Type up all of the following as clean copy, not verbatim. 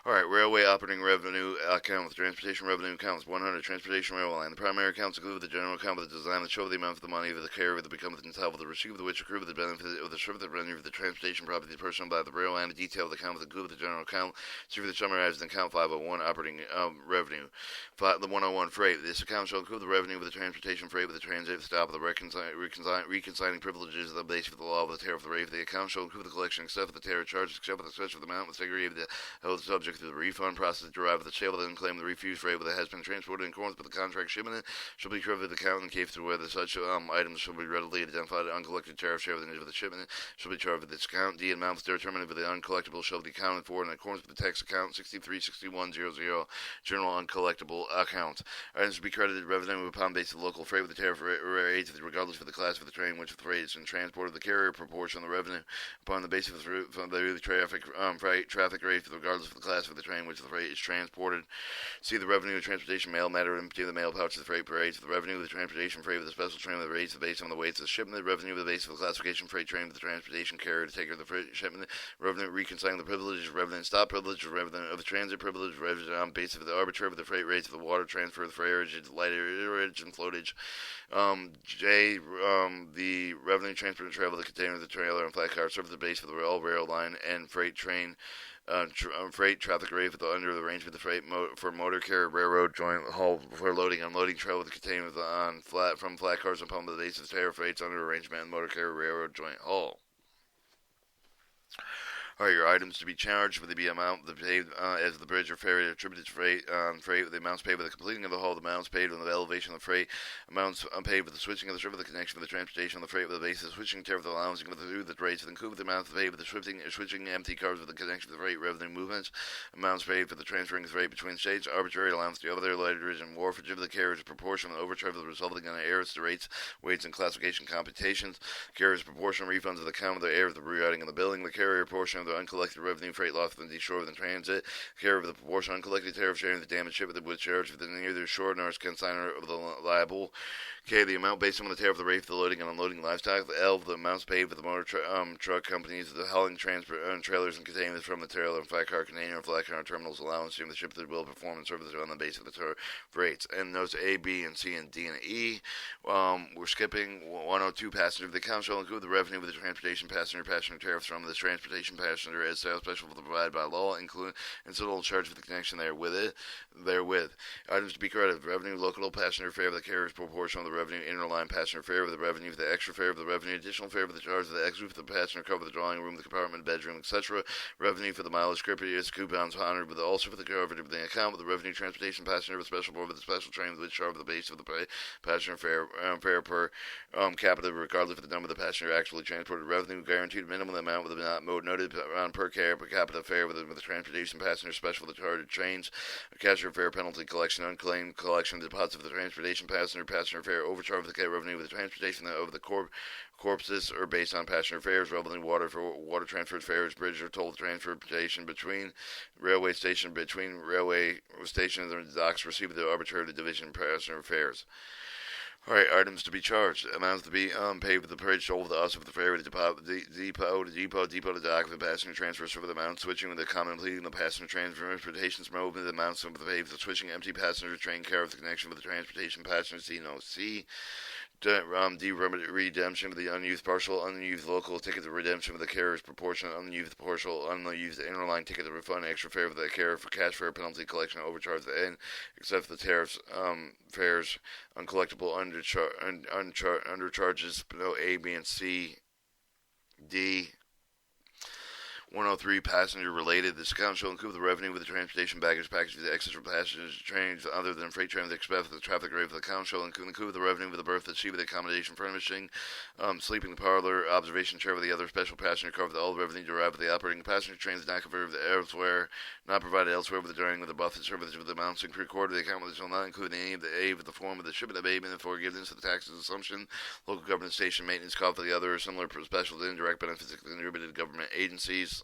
All right, railway operating revenue account with transportation revenue account is 100. Transportation railway line. The primary accounts include the general account with the design that show the amount of the money of the carrier that becomes entitled to the receipt of the which accrue with the benefit of the service of the revenue of the transportation property the person by the railway and the detail of the account with the good of the general account. See for the summarized in account 501 operating revenue. The 101 freight. This account shall include the revenue of the transportation freight with the transit stop of the reconciling privileges of the base of the law of the tariff of the rate. The account shall include the collection except for the tariff charges except for the such of the amount with segregated held subject to the refund process derived with the sale of the unclaimed the refused freight that has been transported in accordance with the contract shipment shall be credited to the account in case to whether such items shall be readily identified. Uncollected tariff share within the shipment shall be charged with this account. D amounts determined with the uncollectible shall be accounted for in accordance with the tax account 636100 general uncollectible account. Items to be credited revenue upon base of local freight with the tariff rate regardless of the class of the train which the freight is in transport of the carrier proportion of the revenue upon the basis of the traffic rate regardless of the class of the train which the freight is transported. See the revenue of transportation mail matter in particular the mail pouch of the freight per rates. The revenue of the transportation freight with the special train with the rates based on the weights of the shipment. The revenue of the base of the classification freight train with the transportation carrier to take care of the freight shipment. Revenue reconciling the privilege, revenue stop privilege, revenue of the transit privilege, revenue on base of the arbitrary of the freight rates of the water transfer of the freightage, lighterage and floatage. J. The revenue transport and travel of the container of the trailer and flat car serve the base of the rail line and freight train. Freight traffic rate for the under the range of the freight for motor carrier railroad joint haul for loading unloading travel with the container on flat from flat cars upon the base of tariff rates under arrangement and motor carrier railroad joint haul. All right, your items to be charged with the amount paid as the bridge or ferry attributed to freight, the amounts paid with the completing of the haul, the amounts paid with the elevation of the freight, amounts paid with the switching of the service, the connection with the transportation of the freight with the basis, switching tariff, the allowance with the rates, and include the amounts paid with the switching empty cars with the connection with the freight revenue movements, amounts paid for the transferring of the freight between states, arbitrary allowance to other lighterage and wharfage of the carriers, proportion of the overcharge of the resulting on errors to rates, weights, and classification computations, carriers proportional refunds of the count of the error of the rerouting and the billing, the carrier portion of the uncollected revenue freight loss within the shore within transit, care of the proportion uncollected tariff sharing the damage ship with charge within neither shore nor consignor of the liable. K. The amount based on the tariff of the rate for the loading and unloading livestock. L. The amounts paid for the motor truck companies, the hauling transport trailers and containers from the trailer and flat car container and flat car terminals allowance to the ship that will perform and service on the base of the rates. And notes A, B, and C, and D, and E. We're skipping 102 passenger. The account shall include the revenue of the transportation passenger tariffs from the transportation passenger as sales special provided by law, including incidental charge for the connection therewith. Items to be credited: revenue local passenger fare of the carrier's proportion of the revenue interline passenger fare of the revenue for the extra fare of the revenue additional fare for the charge of the extra for the passenger cover the drawing room, the compartment, bedroom, etc. Revenue for the mileage scripted coupons honored with also for the coverage of the account with the revenue transportation passenger with special board with the special train with which charge of the base of the passenger fare per capita regardless of the number of the passenger actually transported. Revenue guaranteed minimum amount with the not mode noted on per capita fare with the transportation passenger special for the chartered trains, cashier fare penalty collection, unclaimed collection deposits for the transportation passenger fare overcharge of the revenue with the transportation of the corpses are based on passenger fares, revenue water transfer fares, bridge or toll transportation between railway station between railway stations and docks received the arbitrary division passenger fares. All right, items to be charged. Amounts to be paid with the bridge toll with the us of the ferry to depot to dock, the passenger transfer for the amount, switching with the common pleading the passenger transportations from open the amounts of the paid for switching empty passenger train care of the connection with the transportation passenger C. D. Redemption of the unused local ticket, the redemption of the carrier's proportion, unused partial, unused interline ticket, the refund extra fare of the carrier for cash fare penalty collection, overcharge the end, except for the tariffs, fares, uncollectible undercharges, no A, B, and C. D. 103 passenger related. This account shall include the revenue with the transportation baggage package, the extras for passengers trains other than freight trains except for the traffic rate. The account shall include the revenue with the berth, the seat with the accommodation furnishing, sleeping parlor, observation chair with the other special passenger cover, the all revenue derived with the operating passenger trains not converted elsewhere, not provided elsewhere with the during with the buffet service with the amounts recorded. The account shall not include any of the aid with the form of the shipment abatement and forgiveness of the taxes assumption, local government station maintenance cost for the other similar special indirect benefits contributed to government agencies.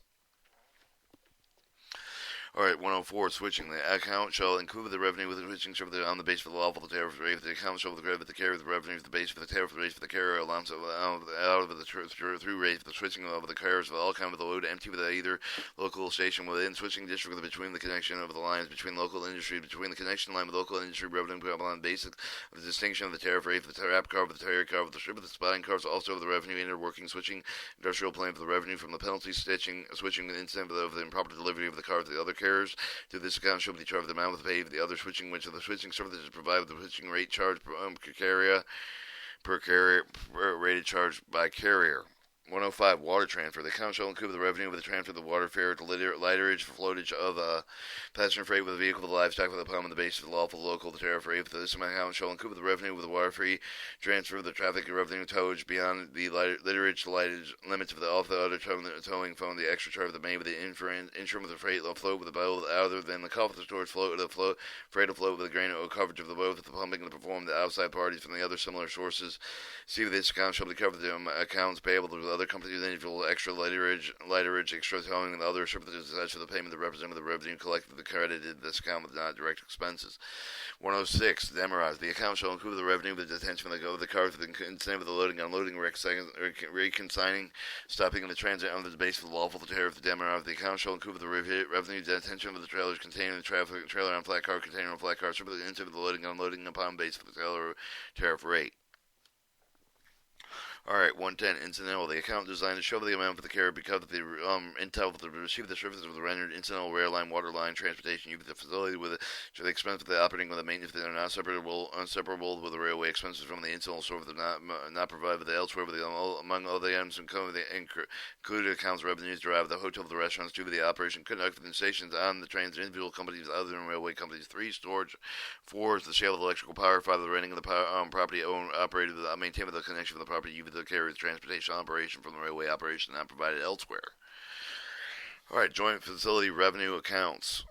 Alright, 104, switching. The account shall include the revenue with the switching service on the base for the lawful tariff rate. The account shall credit the carrier the revenue for the base for the tariff rate for the carrier allowance out of the through rate for the switching of the carriers of all kind of the load empty with either local station within switching district between the connection of the lines between local industry between the connection line with local industry revenue on the basis of the distinction of the tariff rate for the trap car with the tire car with the strip of the spotting cars also of the revenue interworking switching industrial plan for the revenue from the penalty switching the incentive of the improper delivery of the car to the other carriers. To this account shall be charged the amount of the pay of the other switching, which of the switching service is provided the switching rate charged per carrier rated charged by carrier. 105, water transfer. The account shall include the revenue of the transfer of the water fare to lighterage for floatage of passenger freight with a vehicle with livestock with a pump on the basis of the lawful local tariff rate. For this account shall include the revenue of the water free transfer of the traffic revenue towage beyond the lighterage limits of the off the other towing phone. The extra charge of the made with the insurance of the freight float with the boat other than the cost of the storage float of the freight of float with the grain or coverage of the boat with the pumping and the perform the outside parties from the other similar sources. See this account shall be covered the accounts payable to other companies individual extra lighterage, extra towing, and other services attached to the payment that represent the revenue collected the credited this account with not direct expenses. 106, demoralize. The account shall include the revenue with the detention of the car with the incentive of the loading, unloading, reconsigning, stopping in the transit under the base of the lawful tariff. The demoralize. The account shall include the revenue detention of the trailers containing the trailer on flat car, container on flat car, service the incentive of the loading, unloading upon base for the trailer tariff rate. Alright, 110, incidental. The account designed to show the amount for the carrier because of the entitled to receive the services of the rendered incidental rail line, water line, transportation, use the facility with it, to the expense of the operating with the maintenance that are not inseparable with the railway expenses from the incidental service not provided with the elsewhere with the among all the items included accounts revenues derived the hotel, the restaurants, due to the operation conducted in stations on the trains, individual companies other than railway companies. 3, storage. 4 is the sale of electrical power. 5, the renting of the power, property owned, operated, maintained with the connection with the property used the carrier's transportation operation from the railway operation not provided elsewhere. Alright, joint facility revenue accounts.